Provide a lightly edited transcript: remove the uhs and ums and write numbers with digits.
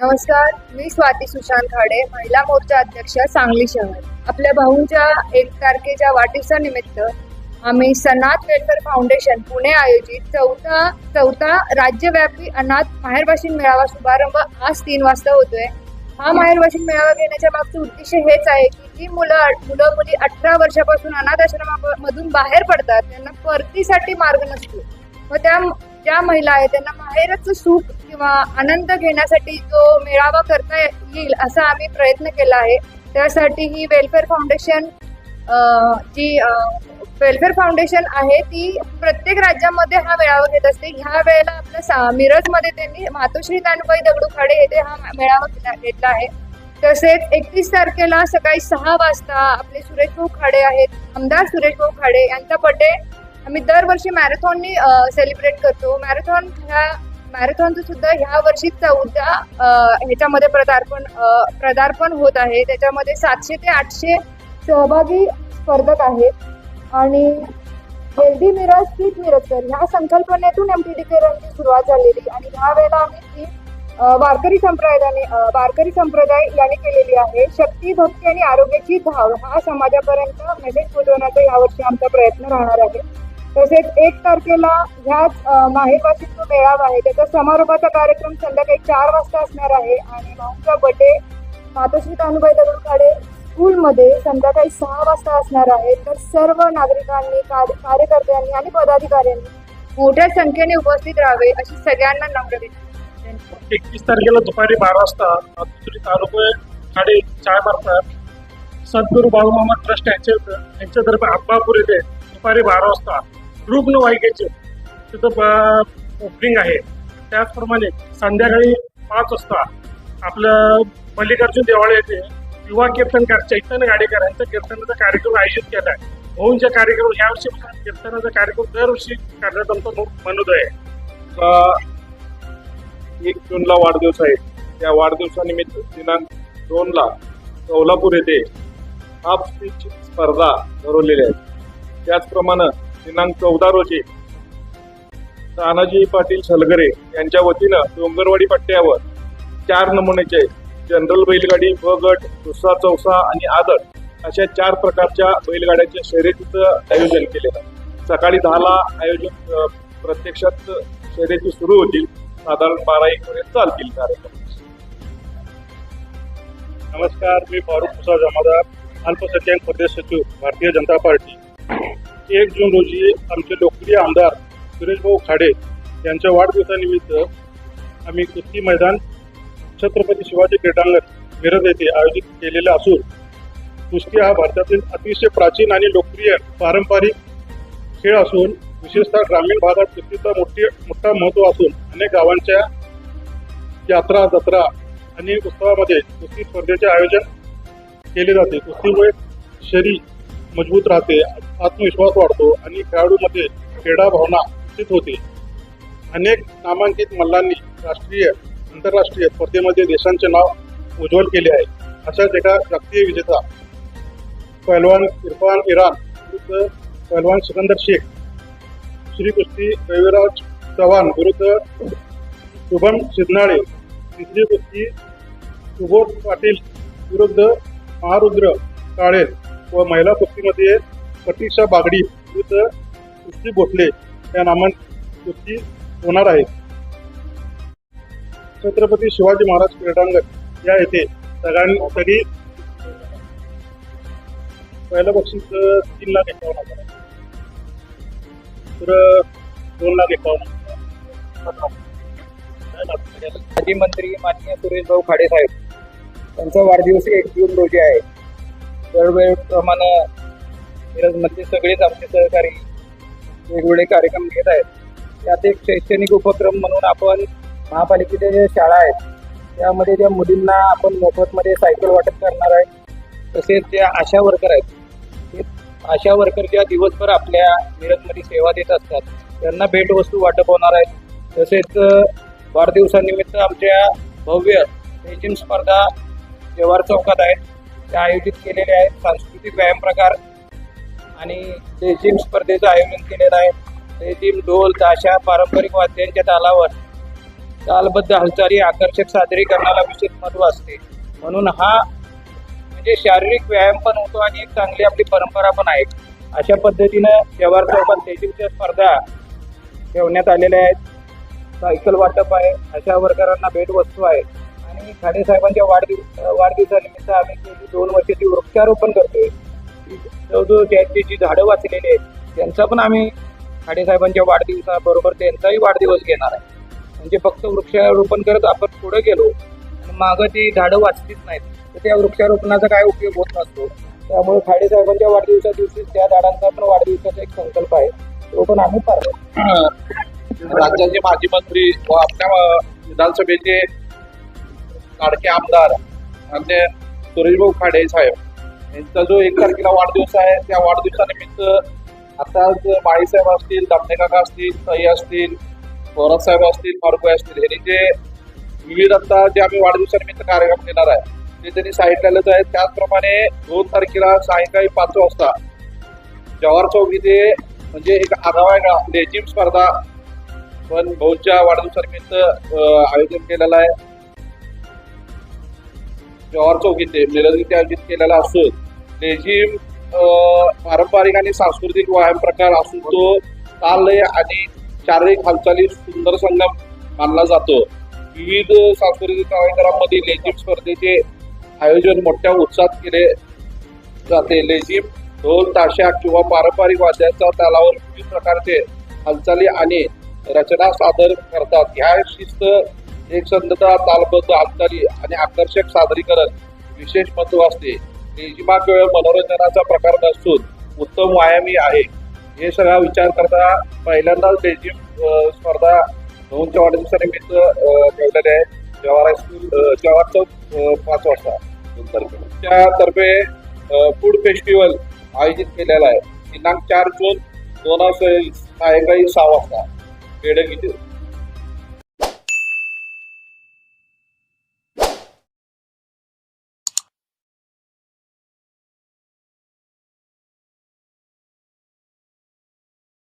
नमस्कार, मी स्वाती सुशांत खाडे, महिला मोर्चा अध्यक्ष, सांगली शहर. आपल्या भाऊंच्या 1 तारखेच्या वाढदिवसानिमित्त आम्ही सनाथ वेलफेअर फाउंडेशन पुणे आयोजित चौथा राज्यव्यापी अनाथ माहेरवाशीन मेळावा शुभारंभ आज 3 वाजता होतोय. हा माहेरवाशीन मेळावा घेण्याच्या मागचं उद्देश हेच आहे की जी मुलं मुली 18 वर्षापासून अनाथ आश्रमामधून बाहेर पडतात, त्यांना परतीसाठी मार्ग नसतो. व ज्या महिला आहेत त्यांना माहेरचं सुख किंवा आनंद घेण्यासाठी जो मेळावा करता येईल असा आम्ही प्रयत्न केला आहे. त्यासाठी ही वेलफेअर फाउंडेशन वेलफेअर फाउंडेशन आहे ती प्रत्येक राज्यामध्ये हा मेळावा घेत असते. ह्या वेळेला आपल्या मिरजमध्ये त्यांनी मातोश्री तानुबाई दगडू खाडे येथे हा मेळावा घेतला आहे. तसेच 31 तारखेला सकाळी 6 वाजता आपले सुरेश भाऊ खाडे आहेत, आमदार सुरेश भाऊ खाडे यांचा बर्थडे आम्ही दरवर्षी मॅरेथॉननी सेलिब्रेट करतो. मॅरेथॉनचं सुद्धा ह्या वर्षी 4थ्या ह्याच्यामध्ये पदार्पण होत आहे. त्याच्यामध्ये 700 ते 800 सहभागी स्पर्धक आहेत आणि हेल्दी मिरज फिट मिरजकर ह्या संकल्पनेतून MTDKरांची सुरुवात झालेली आणि ह्या वेळेला आम्ही ती वारकरी संप्रदाय यांनी केलेली आहे. शक्ती, भक्ती आणि आरोग्याची धाव हा समाजापर्यंत मेसेज पोहोचवण्याचा यावर्षी आमचा प्रयत्न राहणार आहे. तसेच 1 तारखेला ह्याच माहेरवाशीन जो मेळावा आहे त्याचा समारोपाचा कार्यक्रम संध्याकाळी 4 वाजता असणार आहे आणि भाऊंचा बर्थडे मातोश्री तानुबाई दगडू खाडे स्कूलमध्ये संध्याकाळी 6 वाजता असणार आहे. तर सर्व नागरिकांनी, कार्यकर्त्यांनी आणि पदाधिकाऱ्यांनी मोठ्या संख्येने उपस्थित राहावे अशी सगळ्यांना नम्र विनंती. 31 तारखेला दुपारी 12 वाजता मातोश्री तानुबाई खाडे चाय मार्फत सद्गुरू बाळूमामा ट्रस्ट यांच्यातर्फे अब्बापूर येथे दुपारी 12 वाजता रुग्णवाहिकेचे तिथं ओपनिंग आहे. त्याचप्रमाणे संध्याकाळी 5 वाजता आपलं मल्लिकार्जुन देवाळे येथे युवा कीर्तनकार चैतन्य गाडेकर यांचा कीर्तनाचा कार्यक्रम आयोजित केला आहे. भाऊंच्या कार्यक्रम यावर्षी कीर्तनाचा कार्यक्रम दरवर्षी करण्यात आमचा मनोदय आहे. 1 जूनला वाढदिवस आहे. त्या वाढदिवसानिमित्त दिनांक 2ला कोल्हापूर येथे हाफ स्पीच स्पर्धा भरवलेल्या आहेत. त्याचप्रमाणे दिनांक 14 रोजी तानाजी पाटील सलगरे यांच्या वतीनं डोंगरवाडी पट्ट्यावर 4 नमुन्याचे जनरल बैलगाडी, ब गट, दुसरा, चौसा आणि आदर अशा 4 प्रकारच्या बैलगाड्यांच्या शर्यतीचं आयोजन केलेलं आहे. सकाळी 10ला आयोजन प्रत्यक्षात शर्यती सुरू होतील. साधारण 12-1 पर्यंत चालतील कार्यक्रम. नमस्कार, मी फारुख मुसा जमादार, अल्पसंख्याक प्रदेश सचिव, भारतीय जनता पार्टी. 1 जून रोजी आमचे लोकप्रिय आमदार सुरेश भाऊ खाडे यांच्या वाढदिवसानिमित्त आम्ही कुस्ती मैदान छत्रपती शिवाजी क्रीडांगण मिरज येथे आयोजित केलेले असून कुस्ती हा भारतातील अतिशय प्राचीन आणि लोकप्रिय पारंपरिक खेळ असून विशेषतः ग्रामीण भागात कुस्तीचा मोठा महत्त्व असून अनेक गावांच्या यात्रा, जत्रा आणि उत्सवामध्ये कुस्ती स्पर्धेचे आयोजन केले जाते. कुस्तीमुळे शरीर मजबूत राहते, आत्मविश्वास वाढतो आणि खेळाडूमध्ये क्रीडा भावना विकसित होते. अनेक नामांकित मल्लांनी राष्ट्रीय, आंतरराष्ट्रीय स्पर्धेमध्ये देशांचे नाव उज्ज्वल केले आहे. अशाच एका जागतिक विजेता पहलवान इरफान इराण विरुद्ध पहलवान सिकंदर शेख, श्री कुस्ती रविराज चव्हाण विरुद्ध शुभम सिद्धनाळे, तिसरी कुस्ती सुबोध पाटील विरुद्ध महारुद्र काळे व महिला कुस्तीमध्ये प्रतीक्षा बागडी विरुद्ध कुस्ती भोसले या नामांकित कुस्ती होणार आहे. छत्रपती शिवाजी महाराज क्रीडांगण या येथे सगळ्यांसाठी पहिलं बक्षीस 3,51,000 तर 2,51,000. माजी मंत्री माननीय सुरेश भाऊ खाडे साहेब यांचा वाढदिवस 1 जून रोजी आहे. दरवेळेप्रमाणे मिरजमध्ये सगळेच आमचे सहकारी वेगवेगळे कार्यक्रम घेत आहेत. त्यात एक शैक्षणिक उपक्रम म्हणून आपण महापालिकेच्या ज्या शाळा आहेत त्यामध्ये ज्या मुलींना आपण मोफतमध्ये सायकल वाटप करणार आहे. तसेच ज्या आशा वर्कर आहेत ते आशा वर्कर ज्या दिवसभर आपल्या मिरजमध्ये सेवा देत असतात त्यांना भेटवस्तू वाटप होणार आहे. तसेच वाढदिवसानिमित्त आमच्या भव्य रेजिम स्पर्धा जव्हार चौकात आहेत त्या आयोजित केलेल्या आहेत. सांस्कृतिक व्यायाम प्रकार आणि रेजिम स्पर्धेचं आयोजन केलेलं आहे. रेजिम, ढोल, ताशा, पारंपरिक वाद्यांच्या तालावर तालबद्ध हालचाली आकर्षक सादरीकरणाला विशेष महत्व असते. म्हणून हा म्हणजे शारीरिक व्यायाम पण होतो आणि एक चांगली आपली परंपरा पण आहे. अशा पद्धतीनं जव्हार चौकात लेझिमच्या स्पर्धा ठेवण्यात आलेल्या आहेत. सायकल वाटप आहे, अशा वर्करांना भेटवस्तू आहे आणि खाडे साहेबांच्या वाढदिवसानिमित्त आम्ही गेली 2 वर्षाची वृक्षारोपण करतोय. जवळजवळ त्यांची जी झाडं वाचलेली आहेत त्यांचा पण आम्ही खाडे साहेबांच्या वाढदिवसाबरोबर त्यांचाही वाढदिवस घेणार आहे. म्हणजे फक्त वृक्षारोपण करत आपण पुढे गेलो आणि मागं ती झाडं वाचलीच नाहीत तर त्या वृक्षारोपणाचा काय उपयोग होत नसतो. त्यामुळे खाडे साहेबांच्या वाढदिवसा दिवशी त्या झाडांचा पण वाढदिवसाचा एक संकल्प आहे, तो पण आम्ही पाळतो. राज्याचे माजी मंत्री व आपल्या विधानसभेचे लाडके आमदार मान्य सुरेशभाऊ खाडे साहेब यांचा जो 1 तारखेला वाढदिवस आहे, त्या वाढदिवसानिमित्त आता माळीसाहेब असतील, दामणे काका असतील, ताई असतील, थोरात साहेब असतील, फारुक असतील, यांनी जे विविध आता जे आम्ही वाढदिवसानिमित्त कार्यक्रम घेणार आहे ते त्यांनी सांगितलेलंच आहे. त्याचप्रमाणे 2 तारखेला सायंकाळी 5 वाजता जव्हार चौक इथे म्हणजे एक आगळा लेझिम स्पर्धा पण भाऊच्या वाढदिवसानिमित्त आयोजन केलेलं आहे. जव्हार चौक इथे मिरज इथे आयोजित केलेला असून लेझिम पारंपरिक आणि सांस्कृतिक व्यायाम प्रकार असून तो ताललय आणि शारीरिक हालचाली सुंदर संगम मानला जातो. विविध सांस्कृतिक कार्यक्रमांमध्ये लेझिम स्पर्धेचे आयोजन मोठ्या उत्साहात केले जाते. लेझिम ढोल ताशा किंवा पारंपरिक वाद्यांच्या तालावर विविध प्रकारचे हालचाली आणि रचना सादर करतात. ह्या शिस्त एकसंधता, तालबद्ध हालचाली आणि आकर्षक सादरीकरण विशेष महत्व असते. लेझिमा केवळ मनोरंजनाचा प्रकार नसून उत्तम व्यायामही आहे. हे सगळा विचार करता पहिल्यांदाच लेझिम स्पर्धा भाऊंच्या वाढदिवसानिमित्त ठेवलेले आहे. जव्हार चौक 5 वाजता 2 तारखेला त्यातर्फे फूड फेस्टिवल आयोजित केलेला आहे. दिनांक 4 जून 2023 सायंकाळी 6 वाजता बेडग इथे.